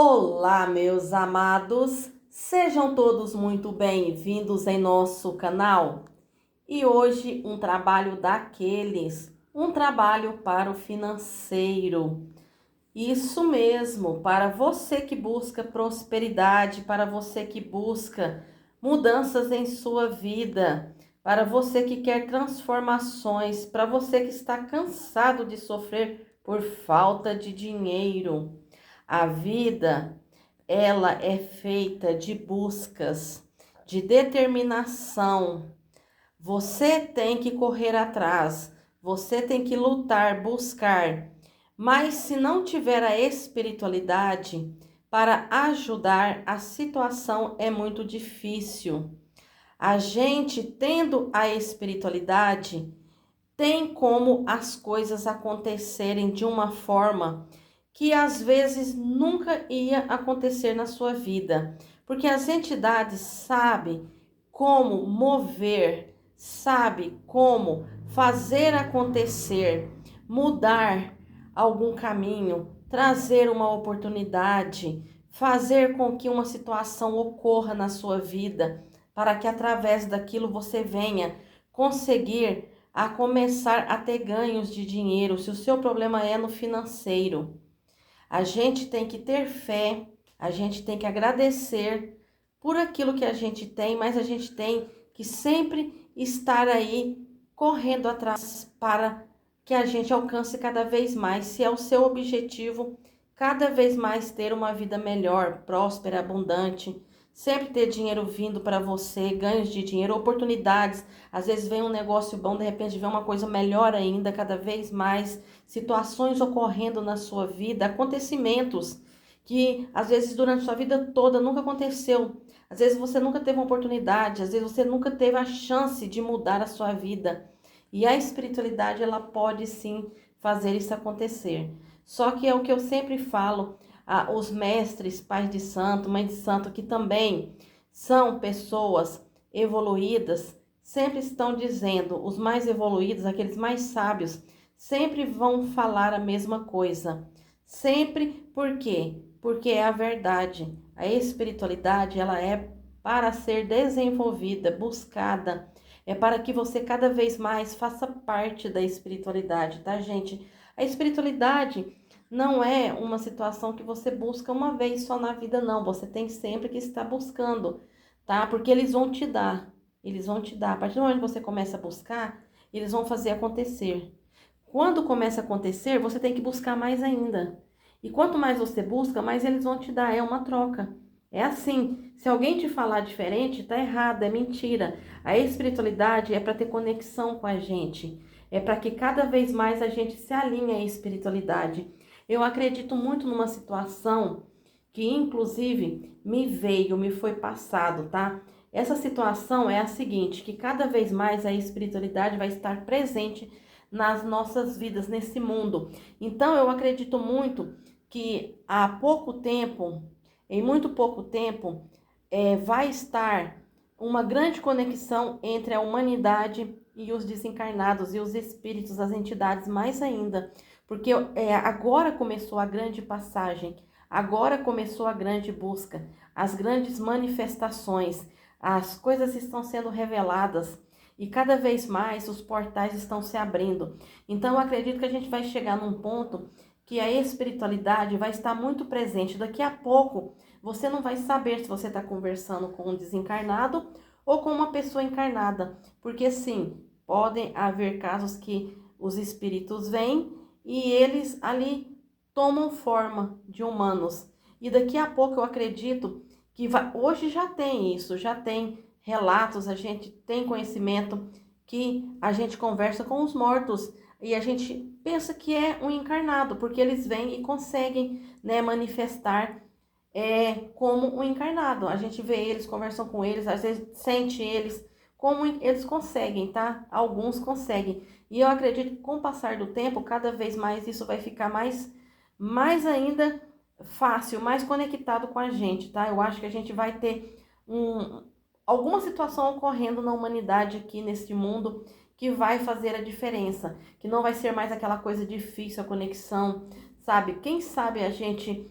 Olá, meus amados, sejam todos muito bem-vindos em nosso canal. E hoje um trabalho daqueles, um trabalho para o financeiro. Isso mesmo, para você que busca prosperidade, para você que busca mudanças em sua vida, para você que quer transformações, para você que está cansado de sofrer por falta de dinheiro. A vida, ela é feita de buscas, de determinação. Você tem que correr atrás, você tem que lutar, buscar. Mas se não tiver a espiritualidade para ajudar, a situação é muito difícil. A gente tendo a espiritualidade, tem como as coisas acontecerem de uma forma que às vezes nunca ia acontecer na sua vida, porque as entidades sabem como mover, sabe como fazer acontecer, mudar algum caminho, trazer uma oportunidade, fazer com que uma situação ocorra na sua vida, para que através daquilo você venha conseguir a começar a ter ganhos de dinheiro. Se o seu problema é no financeiro, a gente tem que ter fé, a gente tem que agradecer por aquilo que a gente tem, mas a gente tem que sempre estar aí correndo atrás para que a gente alcance cada vez mais, se é o seu objetivo, cada vez mais ter uma vida melhor, próspera, abundante, sempre ter dinheiro vindo para você, ganhos de dinheiro, oportunidades. Às vezes vem um negócio bom, de repente vem uma coisa melhor ainda, cada vez mais, situações ocorrendo na sua vida, acontecimentos que às vezes durante a sua vida toda nunca aconteceu. Às vezes você nunca teve uma oportunidade, às vezes você nunca teve a chance de mudar a sua vida. E a espiritualidade, ela pode sim fazer isso acontecer. Só que é o que eu sempre falo, os mestres, pais de santo, mãe de santo, que também são pessoas evoluídas, sempre estão dizendo, os mais evoluídos, aqueles mais sábios, sempre vão falar a mesma coisa. Sempre, por quê? Porque é a verdade. A espiritualidade, ela é para ser desenvolvida, buscada, é para que você cada vez mais faça parte da espiritualidade, tá, gente? A espiritualidade não é uma situação que você busca uma vez só na vida, não. Você tem sempre que estar buscando, tá? Porque eles vão te dar. Eles vão te dar. A partir do momento que você começa a buscar, eles vão fazer acontecer. Quando começa a acontecer, você tem que buscar mais ainda. E quanto mais você busca, mais eles vão te dar. É uma troca. É assim. Se alguém te falar diferente, tá errado, é mentira. A espiritualidade é para ter conexão com a gente. É para que cada vez mais a gente se alinhe à espiritualidade. Eu acredito muito numa situação que, inclusive, me foi passado, tá? Essa situação é a seguinte, que cada vez mais a espiritualidade vai estar presente nas nossas vidas, nesse mundo. Então, eu acredito muito que há pouco tempo, em muito pouco tempo, vai estar uma grande conexão entre a humanidade e os desencarnados e os espíritos, as entidades mais ainda. Porque agora começou a grande passagem, agora começou a grande busca, as grandes manifestações, as coisas estão sendo reveladas e cada vez mais os portais estão se abrindo. Então eu acredito que a gente vai chegar num ponto que a espiritualidade vai estar muito presente. Daqui a pouco você não vai saber se você está conversando com um desencarnado ou com uma pessoa encarnada, porque sim, podem haver casos que os espíritos vêm e eles ali tomam forma de humanos. E daqui a pouco eu acredito que hoje já tem isso, já tem relatos, a gente tem conhecimento que a gente conversa com os mortos e a gente pensa que é um encarnado, porque eles vêm e conseguem, né, manifestar como um encarnado. A gente vê eles, conversam com eles, às vezes sente eles, como eles conseguem, tá? Alguns conseguem. E eu acredito que com o passar do tempo, cada vez mais isso vai ficar mais ainda fácil, mais conectado com a gente, tá? Eu acho que a gente vai ter alguma situação ocorrendo na humanidade aqui neste mundo que vai fazer a diferença, que não vai ser mais aquela coisa difícil, a conexão, sabe? Quem sabe a gente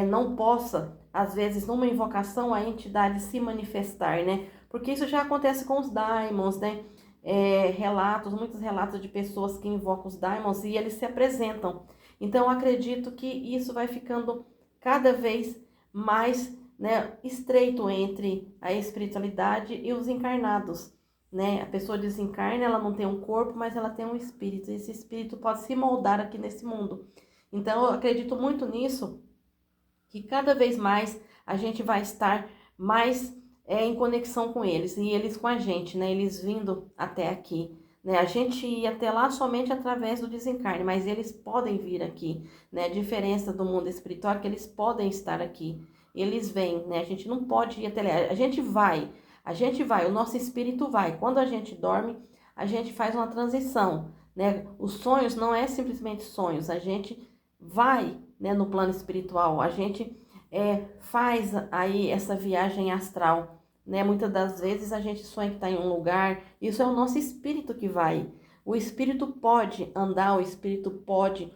não possa, às vezes, numa invocação, a entidade se manifestar, né? Porque isso já acontece com os daimons, né? Muitos relatos de pessoas que invocam os daimons e eles se apresentam. Então, eu acredito que isso vai ficando cada vez mais, né, estreito entre a espiritualidade e os encarnados, né? A pessoa desencarna, ela não tem um corpo, mas ela tem um espírito. E esse espírito pode se moldar aqui nesse mundo. Então, eu acredito muito nisso, que cada vez mais a gente vai estar mais em conexão com eles e eles com a gente, né? Eles vindo até aqui, né? A gente ia até lá somente através do desencarne, mas eles podem vir aqui, né? A diferença do mundo espiritual é que eles podem estar aqui, eles vêm, né? A gente não pode ir até lá, a gente vai, o nosso espírito vai. Quando a gente dorme, a gente faz uma transição, né? Os sonhos não é simplesmente sonhos, a gente vai, né, no plano espiritual, a gente faz aí essa viagem astral, né? Muitas das vezes a gente sonha que está em um lugar, isso é o nosso espírito que vai. O espírito pode andar, o espírito pode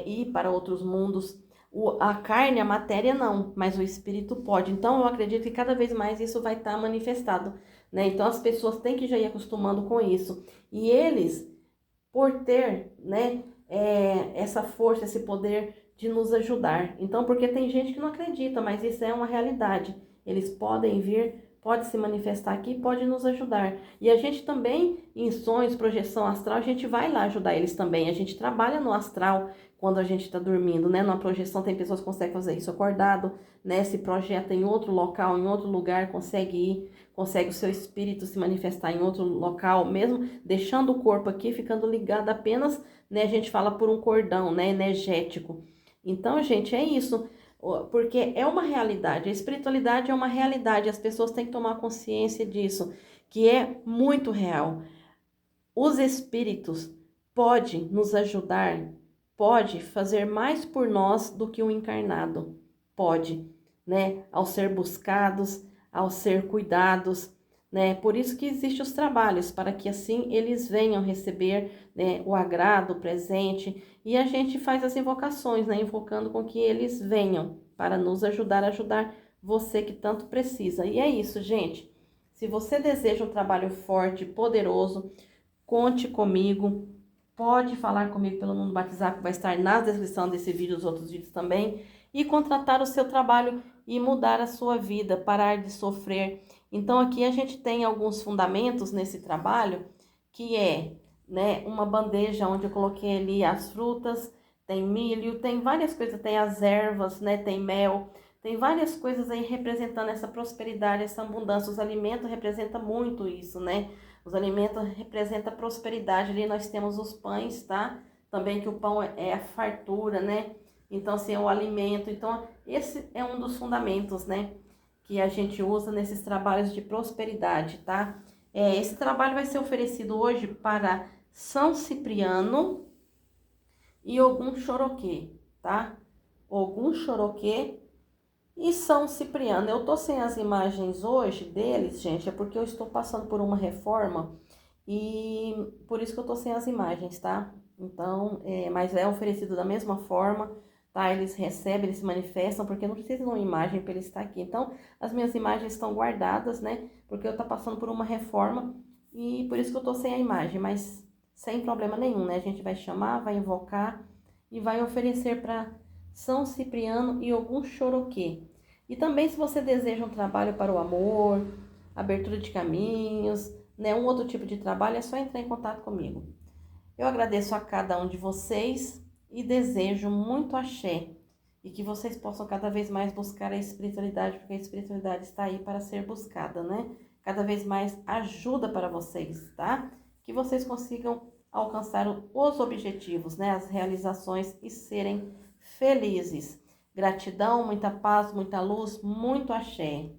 ir para outros mundos. A carne, a matéria não, mas o espírito pode. Então eu acredito que cada vez mais isso vai estar manifestado, né? Então as pessoas têm que já ir acostumando com isso. E eles, por ter, né, essa força, esse poder de nos ajudar. Então, porque tem gente que não acredita, mas isso é uma realidade. Eles podem vir, pode se manifestar aqui, pode nos ajudar. E a gente também, em sonhos, projeção astral, a gente vai lá ajudar eles também. A gente trabalha no astral quando a gente está dormindo, né? Numa projeção, tem pessoas que conseguem fazer isso acordado, né? Se projeta em outro local, em outro lugar, consegue ir, consegue o seu espírito se manifestar em outro local, mesmo deixando o corpo aqui, ficando ligado apenas, né? A gente fala por um cordão, né? Energético. Então, gente, é isso, porque é uma realidade, a espiritualidade é uma realidade, as pessoas têm que tomar consciência disso, que é muito real. Os espíritos podem nos ajudar, pode fazer mais por nós do que o encarnado, pode, né? Ao ser buscados, ao ser cuidados, né? Por isso que existem os trabalhos, para que assim eles venham receber, né, o agrado, o presente, e a gente faz as invocações, né? Invocando com que eles venham para nos ajudar a ajudar você que tanto precisa. E é isso, gente. Se você deseja um trabalho forte, poderoso, conte comigo. Pode falar comigo pelo número do WhatsApp que vai estar na descrição desse vídeo, os outros vídeos também, e contratar o seu trabalho e mudar a sua vida, parar de sofrer. Então aqui a gente tem alguns fundamentos nesse trabalho, que é, né, uma bandeja onde eu coloquei ali as frutas, tem milho, tem várias coisas, tem as ervas, né, tem mel, tem várias coisas aí representando essa prosperidade, essa abundância. Os alimentos representam muito isso, né? Os alimentos representam a prosperidade. Ali nós temos os pães, tá? Também que o pão é a fartura, né? Então, assim, é o alimento. Então, esse é um dos fundamentos, né? Que a gente usa nesses trabalhos de prosperidade, tá? Esse trabalho vai ser oferecido hoje para São Cipriano e Ogum Choroquê, tá? Ogum Choroquê e São Cipriano. Eu tô sem as imagens hoje deles, gente, é porque eu estou passando por uma reforma e por isso que eu tô sem as imagens, tá? Então, mas é oferecido da mesma forma, tá? Eles recebem, eles se manifestam, porque não precisa de uma imagem para ele estar aqui. Então, as minhas imagens estão guardadas, né? Porque eu tô passando por uma reforma e por isso que eu tô sem a imagem, mas sem problema nenhum, né? A gente vai chamar, vai invocar e vai oferecer para São Cipriano e Ogum Choroquê. E também, se você deseja um trabalho para o amor, abertura de caminhos, né, um outro tipo de trabalho, é só entrar em contato comigo. Eu agradeço a cada um de vocês e desejo muito axé. E que vocês possam cada vez mais buscar a espiritualidade, porque a espiritualidade está aí para ser buscada, né? Cada vez mais ajuda para vocês, tá? Que vocês consigam alcançar os objetivos, né? As realizações e serem felizes. Gratidão, muita paz, muita luz, muito axé.